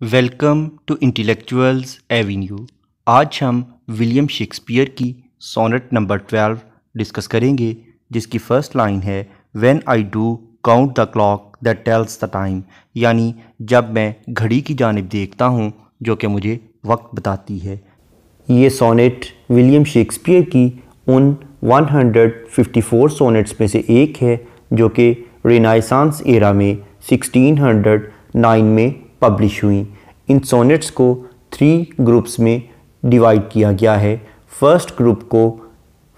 Welcome to intellectuals Avenue. आज हम William Shakespeare की सोनेट नंबर 12 डिस्कस करेंगे, जिसकी फर्स्ट लाइन है when I do count the clock that tells the time, यानी जब मैं घड़ी की जानिब देखता हूँ जो कि मुझे वक्त बताती है। ये सोनेट विलियम शेक्सपियर की उन 154 सोनेट्स में से एक है जो कि रेनेसांस एरा में 1609 में पब्लिश हुई। इन सोनेट्स को 3 ग्रुप्स में डिवाइड किया गया है। फर्स्ट ग्रुप को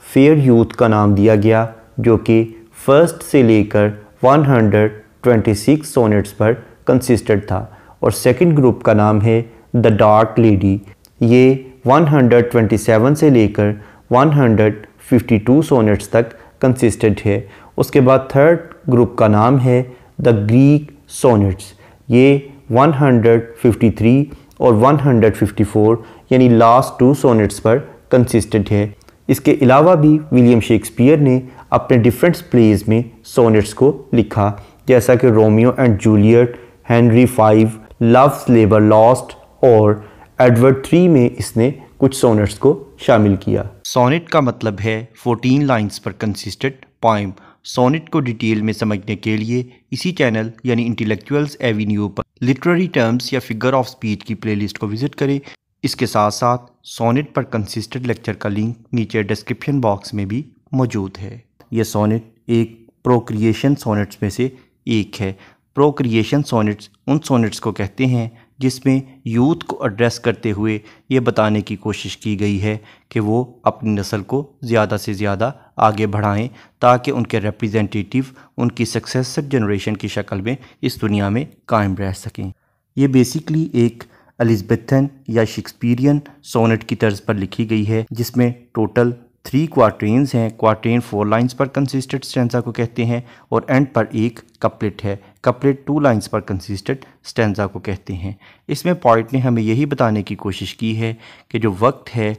फेयर यूथ का नाम दिया गया, जो कि फर्स्ट से लेकर 126 सोनेट्स पर कंसिस्टेड था, और सेकंड ग्रुप का नाम है द डार्क लेडी। ये 127 से लेकर 152 सोनेट्स तक कंसिस्टेड है। उसके बाद थर्ड ग्रुप का नाम है द ग्रीक सोनेट्स। ये 153 और 154 यानी लास्ट 2 सोनेट्स पर कंसिस्टेंट है। इसके अलावा भी विलियम शेक्सपियर ने अपने डिफरेंट प्लेज में सोनेट्स को लिखा, जैसा कि Romeo and Juliet, Henry V, loves labour lost और एडवर्ड III में इसने कुछ सोनेट्स को शामिल किया। सोनेट का मतलब है 14 लाइंस पर कंसिस्टेंट पोएम। सोनेट को डिटेल में समझने के लिए इसी चैनल यानी इंटेलेक्चुअल्स एवेन्यू पर लिटरेरी टर्म्स या फिगर ऑफ स्पीच की प्लेलिस्ट को विजिट करें। इसके साथ साथ सोनेट पर कंसिस्टेंट लेक्चर का लिंक नीचे डिस्क्रिप्शन बॉक्स में भी मौजूद है। यह सोनेट एक प्रोक्रिएशन सोनेट्स में से एक है। प्रोक्रिएशन सोनेट्स उन सोनेट्स को कहते हैं जिसमें यूथ को एड्रेस करते हुए ये बताने की कोशिश की गई है कि वो अपनी नस्ल को ज़्यादा से ज़्यादा आगे बढ़ाएं, ताकि उनके रिप्रेजेंटेटिव उनकी सक्सेसर जनरेशन की शक्ल में इस दुनिया में कायम रह सकें। ये बेसिकली एक एलिज़ाबेथन या शेक्सपियरियन सोनेट की तर्ज पर लिखी गई है, जिसमें टोटल 3 क्वार्टेन्स हैं। क्वार्टेन 4 लाइंस पर कंसिस्टेंट स्टैंजा को कहते हैं और एंड पर एक कपलेट है। कपलेट 2 लाइंस पर कंसिस्टेंट स्टैंजा को कहते हैं। इसमें पॉइंट ने हमें यही बताने की कोशिश की है कि जो वक्त है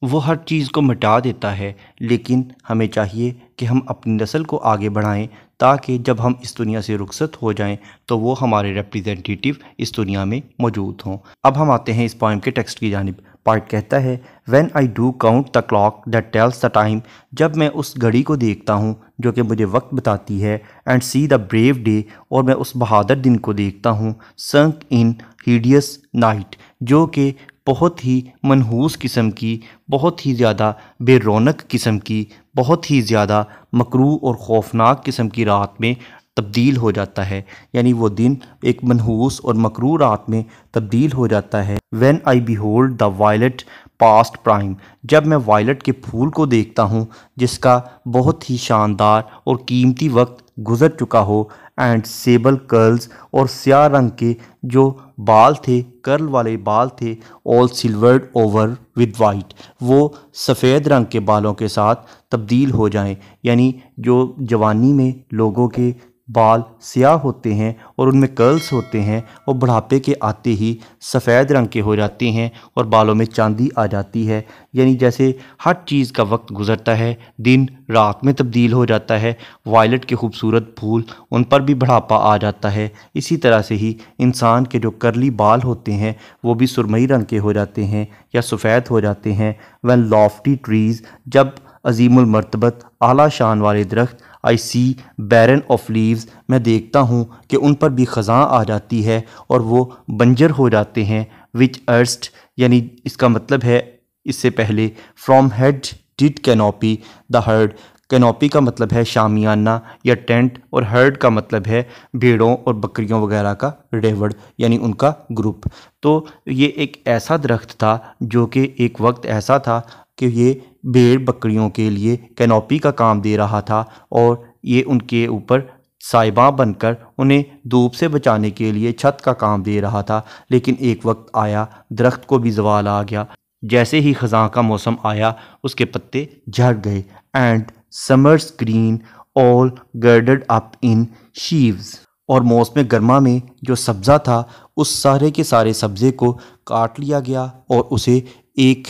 वो हर चीज़ को मिटा देता है, लेकिन हमें चाहिए कि हम अपनी नस्ल को आगे बढ़ाएं, ताकि जब हम इस दुनिया से रुखसत हो जाएं तो वो हमारे रिप्रेजेंटेटिव इस दुनिया में मौजूद हों। अब हम आते हैं इस पोएम के टेक्स्ट की जानिब। पार्ट कहता है when I do count the clock that tells the time, जब मैं उस घड़ी को देखता हूँ जो कि मुझे वक्त बताती है, and see the brave day, और मैं उस बहादुर दिन को देखता हूँ, संक इन हिडियस नाइट, जो कि बहुत ही मनहूस किस्म की, बहुत ही ज़्यादा बेरौनक किस्म की, बहुत ही ज़्यादा मकरूह और ख़ौफनाक किस्म की रात में तब्दील हो जाता है। यानी वो दिन एक मनहूस और मकरूह रात में तब्दील हो जाता है। When I behold the violet past prime, जब मैं वायलेट के फूल को देखता हूँ जिसका बहुत ही शानदार और कीमती वक्त गुजर चुका हो, एंड सेबल कर्ल्स, और स्याह रंग के जो बाल थे, कर्ल वाले बाल थे, all silvered over with white, वो सफ़ेद रंग के बालों के साथ तब्दील हो जाएं। यानी जो जवानी में लोगों के बाल स्याह होते हैं और उनमें कर्ल्स होते हैं, वो बुढ़ापे के आते ही सफ़ेद रंग के हो जाते हैं और बालों में चांदी आ जाती है। यानी जैसे हर चीज़ का वक्त गुजरता है, दिन रात में तब्दील हो जाता है, वायलेट के खूबसूरत फूल उन पर भी बुढ़ापा आ जाता है। इसी तरह से ही इंसान के जो करली बाल होते हैं वो भी सुरमई रंग के हो जाते हैं या सफ़ेद हो जाते हैं। व्हेन लॉफ्टी ट्रीज़, जब अजीमुल मर्तबत आला शान वाले दरख्त, आई सी बैरन ऑफ लीव्स, मैं देखता हूँ कि उन पर भी ख़ज़ां आ जाती है और वो बंजर हो जाते हैं। विच अर्स्ट, यानी इसका मतलब है इससे पहले from head did canopy the heard, canopy का मतलब है शामियाना या टेंट, और हर्ड का मतलब है भेड़ों और बकरियों वगैरह का रेवड़, यानी उनका ग्रुप। तो ये एक ऐसा दरख्त था जो कि एक वक्त ऐसा था कि ये भेड़ बकरियों के लिए कैनोपी का काम दे रहा था, और ये उनके ऊपर साइबा बनकर उन्हें धूप से बचाने के लिए छत का काम दे रहा था। लेकिन एक वक्त आया, दरख्त को भी ज़वाल आ गया। जैसे ही ख़ज़ां का मौसम आया उसके पत्ते झड़ गए। And summer's green all girded up in sheaves, और मौसम गर्मा में जो सब्ज़ा था उस सारे के सारे सब्ज़े को काट लिया गया और उसे एक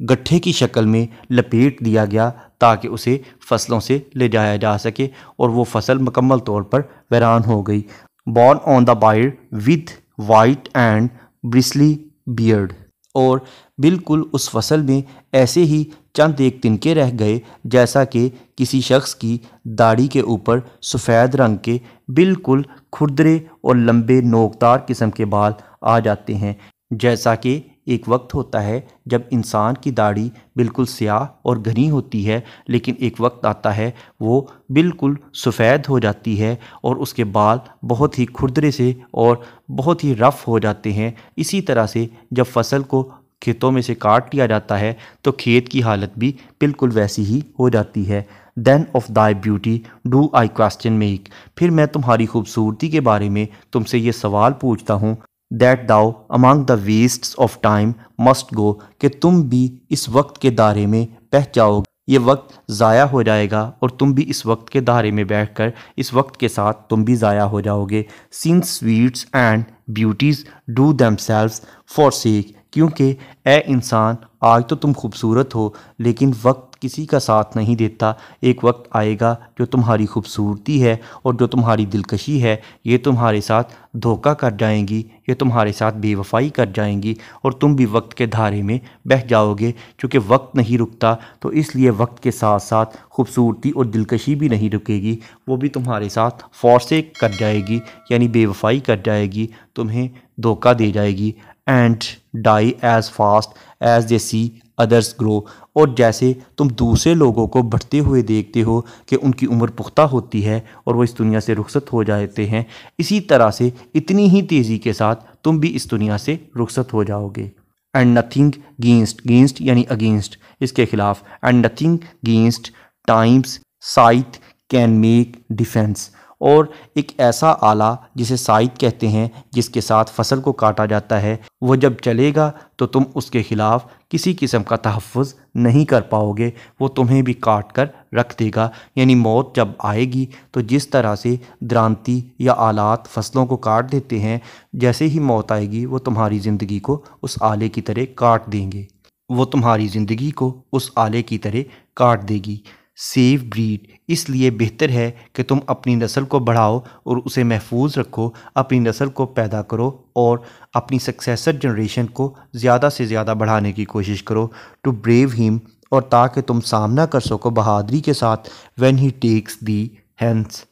गट्ठे की शक्ल में लपेट दिया गया, ताकि उसे फसलों से ले जाया जा सके, और वो फसल मुकम्मल तौर पर वीरान हो गई। Borne on the bier with white and bristly beard. और बिल्कुल उस फसल में ऐसे ही चंद एक तिनके रह गए जैसा कि किसी शख्स की दाढ़ी के ऊपर सफ़ेद रंग के बिल्कुल खुरदरे और लंबे नोकदार किस्म के बाल आ जाते हैं। जैसा कि एक वक्त होता है जब इंसान की दाढ़ी बिल्कुल स्याह और घनी होती है, लेकिन एक वक्त आता है वो बिल्कुल सफ़ेद हो जाती है और उसके बाल बहुत ही खुरदरे से और बहुत ही रफ़ हो जाते हैं। इसी तरह से जब फसल को खेतों में से काट लिया जाता है तो खेत की हालत भी बिल्कुल वैसी ही हो जाती है। Then of thy beauty do I question make. फिर मैं तुम्हारी खूबसूरती के बारे में तुमसे ये सवाल पूछता हूँ that thou among the wastes of time must go, कि तुम भी इस वक्त के दायरे में बह जाओगे। ये वक्त ज़ाया हो जाएगा और तुम भी इस वक्त के दायरे में बैठकर इस वक्त के साथ तुम भी ज़ाया हो जाओगे। Since sweets and beauties do themselves forsake, क्योंकि ए इंसान आज तो तुम खूबसूरत हो लेकिन वक्त किसी का साथ नहीं देता। एक वक्त आएगा जो तुम्हारी खूबसूरती है और जो तुम्हारी दिलकशी है ये तुम्हारे साथ धोखा कर जाएंगी, ये तुम्हारे साथ बेवफाई कर जाएंगी और तुम भी वक्त के धारे में बह जाओगे। क्योंकि वक्त नहीं रुकता तो इसलिए वक्त के साथ साथ खूबसूरती और दिलकशी भी नहीं रुकेगी, वो भी तुम्हारे साथ फॉरसेक कर जाएगी यानी बेवफाई कर जाएगी, तुम्हें धोखा दे जाएगी। And die as fast as they see others grow, और जैसे तुम दूसरे लोगों को बढ़ते हुए देखते हो कि उनकी उम्र पुख्ता होती है और वो इस दुनिया से रुखसत हो जाते हैं, इसी तरह से इतनी ही तेज़ी के साथ तुम भी इस दुनिया से रुखसत हो जाओगे। एंड नथिंग गेंस्ट, गेंस्ट यानी अगेंस्ट, इसके खिलाफ। एंड नथिंग गेंस्ट टाइम्स साइथ कैन मेक डिफेंस, और एक ऐसा आला जिसे साइथ कहते हैं जिसके साथ फसल को काटा जाता है, वो जब चलेगा तो तुम उसके ख़िलाफ़ किसी किस्म का तहफ़्फ़ुज़ नहीं कर पाओगे, वो तुम्हें भी काट कर रख देगा। यानी मौत जब आएगी तो जिस तरह से द्रांति या आलात फसलों को काट देते हैं, जैसे ही मौत आएगी वो तुम्हारी ज़िंदगी को उस आले की तरह काट देंगे, वो तुम्हारी ज़िंदगी को उस आले की तरह काट देगी। सेव ब्रीड, इसलिए बेहतर है कि तुम अपनी नस्ल को बढ़ाओ और उसे महफूज रखो, अपनी नस्ल को पैदा करो और अपनी सक्सेसर जनरेशन को ज़्यादा से ज़्यादा बढ़ाने की कोशिश करो। टू ब्रेव हिम, और ताकि तुम सामना कर सको बहादुरी के साथ। When he takes thee hence,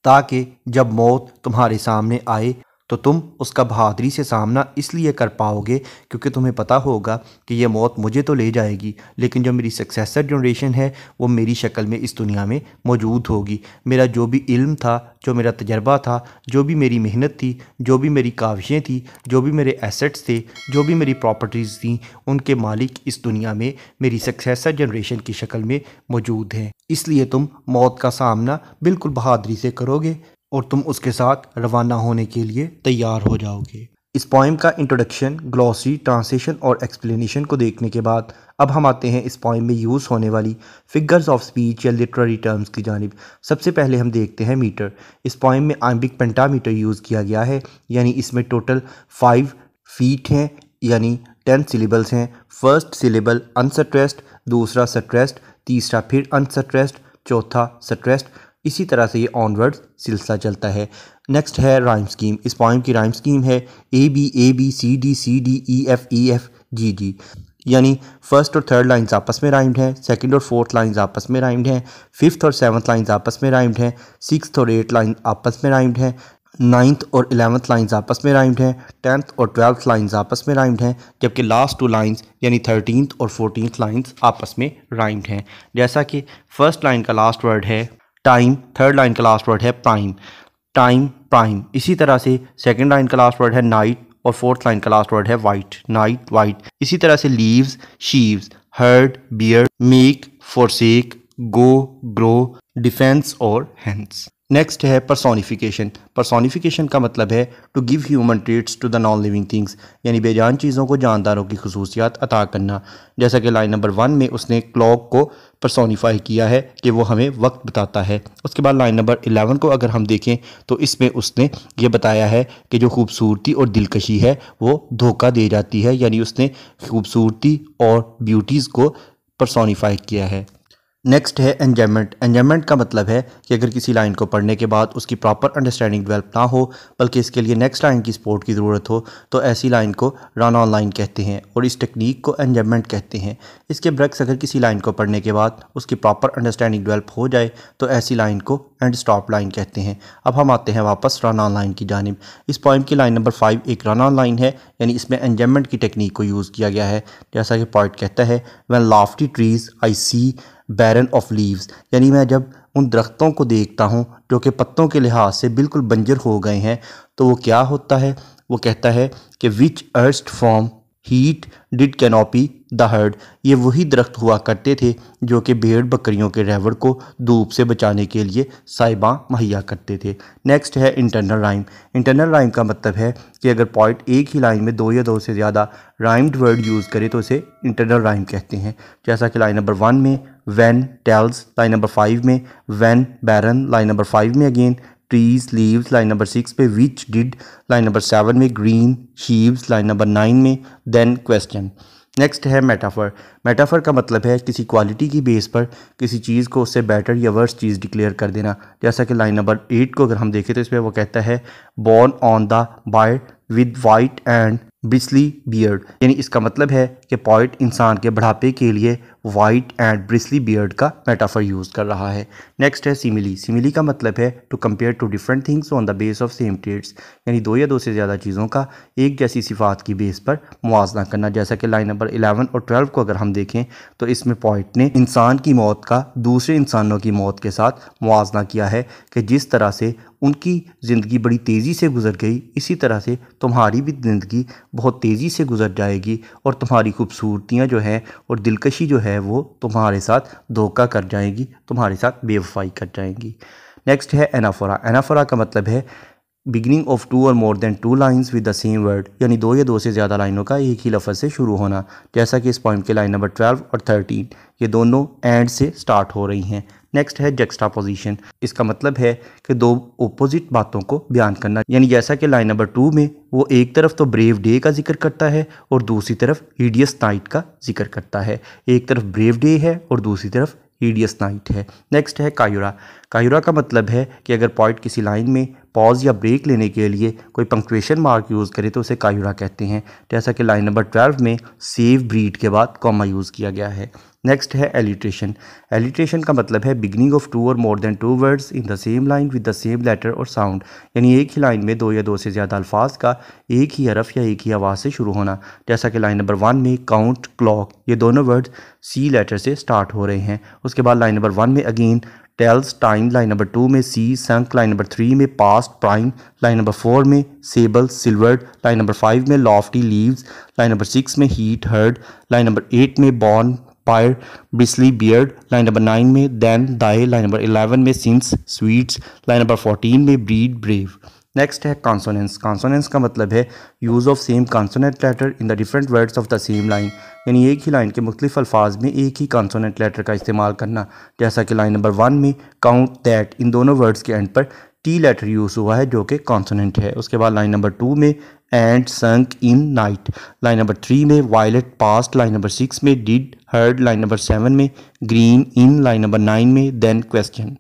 ताकि जब मौत तुम्हारे सामने आए तो तुम उसका बहादुरी से सामना इसलिए कर पाओगे क्योंकि तुम्हें पता होगा कि ये मौत मुझे तो ले जाएगी लेकिन जो मेरी सक्सेसर जनरेशन है वो मेरी शक्ल में इस दुनिया में मौजूद होगी। मेरा जो भी इल्म था, जो मेरा तजर्बा था, जो भी मेरी मेहनत थी, जो भी मेरी काविशें थी, जो भी मेरे एसेट्स थे, जो भी मेरी प्रॉपर्टीज़ थी, उनके मालिक इस दुनिया में मेरी सक्सेसर जनरेशन की शक्ल में मौजूद हैं। इसलिए तुम मौत का सामना बिल्कुल बहादुरी से करोगे और तुम उसके साथ रवाना होने के लिए तैयार हो जाओगे। इस पोइम का इंट्रोडक्शन, ग्लॉसरी, ट्रांसलेशन और एक्सप्लेनेशन को देखने के बाद अब हम आते हैं इस पोइम में यूज़ होने वाली फिगर्स ऑफ स्पीच या लिटरेरी टर्म्स की जानिब। सबसे पहले हम देखते हैं मीटर। इस पोइम में आइम्बिक पेंटामीटर यूज़ किया गया है, यानी इसमें टोटल 5 फीट हैं, यानी 10 सिलेबल्स हैं। फर्स्ट सिलेबल अनस्ट्रेस्ड, दूसरा स्ट्रेस्ड, तीसरा फिर अनस्ट्रेस्ड, चौथा स्ट्रेस्ड। इसी तरह से ये ऑनवर्ड्स सिलसिला चलता है। नेक्स्ट है राइम स्कीम। इस पोइम की राइम स्कीम है A B C D E F G G, यानी फर्स्ट और थर्ड लाइंस आपस में राइम्ड हैं, सेकंड और फोर्थ लाइंस आपस में राइम्ड हैं, फिफ्थ और सेवन्थ लाइंस आपस में राइम्ड हैं, सिक्स्थ और एट्थ लाइन आपस में राइम्ड हैं, 9th और 11th लाइंस आपस में राइम्ड हैं, 10th और 12th लाइंस आपस में राइम्ड हैं, जबकि लास्ट 2 लाइंस यानी 13th और 14th लाइंस आपस में राइम्ड हैं। जैसा कि फर्स्ट लाइन का लास्ट वर्ड है टाइम, थर्ड लाइन का लास्ट वर्ड है प्राइम, टाइम प्राइम। इसी तरह से सेकंड लाइन का लास्ट वर्ड है नाइट और फोर्थ लाइन का लास्ट वर्ड है वाइट, नाइट वाइट। इसी तरह से leaves, sheaves, herd, bier, make, forsake, go, grow, defence और हेंस। नेक्स्ट है पर्सोनिफिकेशन। पर्सोनिफिकेशन का मतलब है to give human traits to the non living things, यानी बेजान चीज़ों को जानदारों की खसूसियात अता करना। जैसा कि लाइन नंबर 1 में उसने क्लॉक को पर्सोनिफाई किया है कि वो हमें वक्त बताता है। उसके बाद लाइन नंबर 11 को अगर हम देखें तो इसमें उसने ये बताया है कि जो खूबसूरती और दिलकशी है वो धोखा दे जाती है, यानी उसने खूबसूरती और ब्यूटीज़ को पर्सोनिफाई किया है। नेक्स्ट है एंजॉयमेंट। एंजॉयमेंट का मतलब है कि अगर किसी लाइन को पढ़ने के बाद उसकी प्रॉपर अंडरस्टैंडिंग डेवलप ना हो बल्कि इसके लिए नेक्स्ट लाइन की सपोर्ट की ज़रूरत हो तो ऐसी लाइन को रन ऑन लाइन कहते हैं और इस टेक्निक को एंजॉयमेंट कहते हैं। इसके बरक्स अगर किसी लाइन को पढ़ने के बाद उसकी प्रॉपर अंडरस्टैंडिंग डेवलप हो जाए तो ऐसी लाइन को एंड स्टॉप लाइन कहते हैं। अब हम आते हैं वापस रन ऑन लाइन की जानिब। इस पोइम की लाइन नंबर 5 एक रन ऑन लाइन है, यानी इसमें एंजॉयमेंट की टेक्निक को यूज़ किया गया है। जैसा कि पोइट कहता है, when lofty trees I see barren of leaves, यानी मैं जब उन दरख्तों को देखता हूँ जो कि पत्तों के लिहाज से बिल्कुल बंजर हो गए हैं तो वो क्या होता है, वो कहता है कि which erst from heat did canopy the herd, ये वही दरख्त हुआ करते थे जो कि भेड़ बकरियों के रहवड़ को धूप से बचाने के लिए साइबां मुहैया करते थे। नेक्स्ट है इंटरनल राइम। इंटरनल राइम का मतलब है कि अगर पोइट एक ही लाइन में 2 या 2 से ज़्यादा राइम्ड वर्ड यूज़ करे तो उसे इंटरनल राइम कहते हैं। जैसा कि लाइन नंबर 1 में व्हेन टेल्स, लाइन नंबर 5 में व्हेन बैरन, लाइन नंबर 5 में again trees leaves, line number 6 पे विच डिड, लाइन नंबर 7 में ग्रीन शीव्स, लाइन नंबर 9 में देन क्वेश्चन। नेक्स्ट है मेटाफर। मेटाफर का मतलब है किसी क्वालिटी की बेस पर किसी चीज़ को उससे बेटर या वर्स चीज़ डिक्लेयर कर देना। जैसा कि लाइन नंबर 8 को अगर हम देखें तो इसमें वो कहता है borne on the bier with white and bristly beard, यानी इसका मतलब है कि पोइट इंसान के बढ़ापे के लिए वाइट एंड ब्रिस्ली बियर्ड का मेटाफर यूज़ कर रहा है। नेक्स्ट है सिमिली। सिमिली का मतलब है to compare two different things on the base of same traits, यानी 2 या 2 से ज़्यादा चीज़ों का एक जैसी सिफात की बेस पर मुआवजा करना। जैसा कि लाइन नंबर 11 और 12 को अगर हम देखें तो इसमें पोइट ने इंसान की मौत का दूसरे इंसानों की मौत के साथ मुआवजा किया है कि जिस तरह से उनकी ज़िंदगी बड़ी तेज़ी से गुजर गई इसी तरह से तुम्हारी भी ज़िंदगी बहुत तेज़ी से गुजर जाएगी और तुम्हारी खूबसूरतियाँ जो हैं और दिलकशी जो है वो तुम्हारे साथ धोखा कर जाएंगी, तुम्हारे साथ बेवफाई कर जाएंगी। नेक्स्ट है एनाफोरा। एनाफोरा का मतलब है बिगिनिंग ऑफ 2 और more than 2 lines with the same word, यानी 2 या 2 से ज़्यादा लाइनों का एक ही लफ्ज़ से शुरू होना। जैसा कि इस पोइम के लाइन नंबर 12 और 13 ये दोनों एंड से स्टार्ट हो रही हैं। नेक्स्ट है जक्सटापोजिशन। इसका मतलब है कि 2 ओपोजिट बातों को बयान करना, यानी जैसा कि लाइन नंबर 2 में वो एक तरफ तो ब्रेव डे का जिक्र करता है और दूसरी तरफ हिडियस नाइट का जिक्र करता है। एक तरफ ब्रेव डे है और दूसरी तरफ हिडियस नाइट है। नेक्स्ट है कायुरा। कायुरा का मतलब है कि अगर पोइट किसी लाइन में पॉज या ब्रेक लेने के लिए कोई पंक्चुएशन मार्क यूज़ करे तो उसे कायुरा कहते हैं। जैसा कि लाइन नंबर 12 में सेव ब्रीड के बाद कॉमा यूज़ किया गया है। नेक्स्ट है एलिट्रेशन। एलिट्रेशन का मतलब है बिगिनिंग ऑफ 2 और more than 2 words in the same line with the same letter और साउंड, यानी एक ही लाइन में 2 या 2 से ज़्यादा अल्फाज का एक ही हरफ या एक ही आवाज़ से शुरू होना। जैसा कि लाइन नंबर 1 में काउंट, क्लॉक, ये दोनों वर्ड्स सी लेटर से स्टार्ट हो रहे हैं। उसके बाद लाइन नंबर 1 में again tells time, line number 2 में सी संक, लाइन नंबर 3 में पास्ट प्राइम, लाइन नंबर 4 में सेबल सिल्वर्ड, लाइन नंबर 5 में लॉफ्टी लीव्स, लाइन नंबर 6 में हीट हर्ड, लाइन नंबर 8 में borne bier bristly beard, line number 9 में देन दाए, line number 11 में since sweets, line number 14 में ब्रीड ब्रेव। नेक्स्ट है consonance. Consonance का मतलब है use of same consonant letter in the different words of the same line, यानी एक ही लाइन के मुख्तलिफ अल्फाज में एक ही कॉन्सोनेंट लेटर का इस्तेमाल करना। जैसा कि लाइन नंबर 1 में काउंट दैट, इन दोनों वर्ड्स के एंड पर टी लेटर यूज़ हुआ है जो कि कॉन्सोनेंट है। उसके बाद लाइन नंबर 2 में and sunk in night, line number 3 में वायलेट पास्ट, लाइन नंबर 6 में डिड हर्ड, लाइन नंबर 7 में ग्रीन इन, लाइन नंबर 9 में देन क्वेश्चन।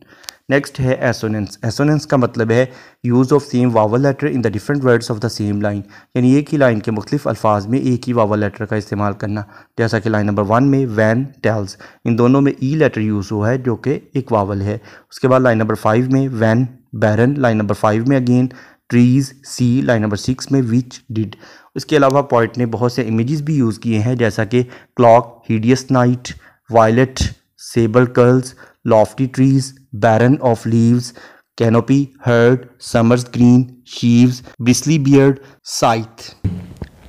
नेक्स्ट है एसोनेंस। एसोनेंस का मतलब है use of same vowel letter in the different words of the same line, यानी एक ही लाइन के मुख्तलिफ अल्फाज में एक ही वावल लेटर का इस्तेमाल करना। जैसा कि लाइन नंबर 1 में वैन टेल्स, इन दोनों में ई लेटर यूज़ हुआ है जो कि एक वावल है। उसके बाद लाइन नंबर 5 में वैन बैरन, लाइन नंबर 5 में अगेन ट्रीज सी, लाइन नंबर 6 में विच डिड। इसके अलावा पोइट ने बहुत से इमेजेस भी यूज़ किए हैं जैसा कि clock, hideous night, violet, sable curls, lofty trees, barren of leaves, canopy, herd, summer's green, sheaves, bristly beard, scythe.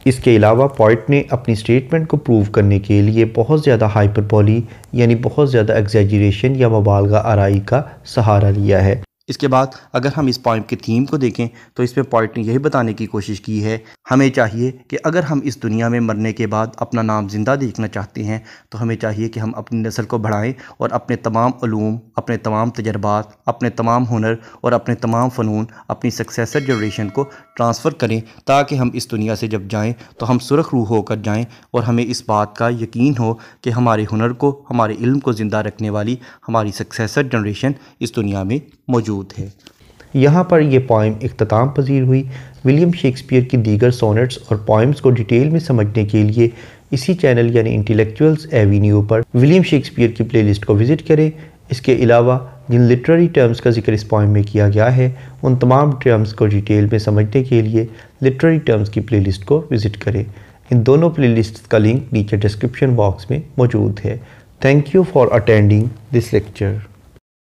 इसके अलावा पोइट ने अपनी स्टेटमेंट को प्रूव करने के लिए बहुत ज़्यादा हाइपरबोली यानी बहुत ज़्यादा एग्जैजरेशन या मुबालगा आराई का सहारा लिया है। इसके बाद अगर हम इस पोइम के थीम को देखें तो इसमें पोइट ने यही बताने की कोशिश की है हमें चाहिए कि अगर हम इस दुनिया में मरने के बाद अपना नाम ज़िंदा देखना चाहते हैं तो हमें चाहिए कि हम अपनी नस्ल को बढ़ाएं और अपने तमाम उलूम, अपने तमाम तजर्बात, अपने तमाम हुनर और अपने तमाम फ़नून अपनी सक्सेसर जनरेशन को ट्रांसफ़र करें ताकि हम इस दुनिया से जब जाएँ तो हम सुरख रूह होकर जाएँ और हमें इस बात का यकीन हो कि हमारे हुनर को, हमारे इल्म को ज़िंदा रखने वाली हमारी सक्सेसर जनरेशन इस दुनिया में मौजूद है। यहाँ पर यह पोइम इख्तिताम पजीर हुई। विलियम शेक्सपियर की दीगर सोनेट्स और पोइम्स को डिटेल में समझने के लिए इसी चैनल यानी इंटेलेक्चुअल्स एवेन्यू पर विलियम शेक्सपियर की प्लेलिस्ट को विज़िट करें। इसके अलावा जिन लिटरेरी टर्म्स का जिक्र इस पोइम में किया गया है उन तमाम टर्म्स को डिटेल में समझने के लिए लिटरेरी टर्म्स की प्लेलिस्ट को विज़िट करें। इन दोनों प्लेलिस्ट का लिंक नीचे डिस्क्रिप्शन बॉक्स में मौजूद है। Thank you for attending this lecture.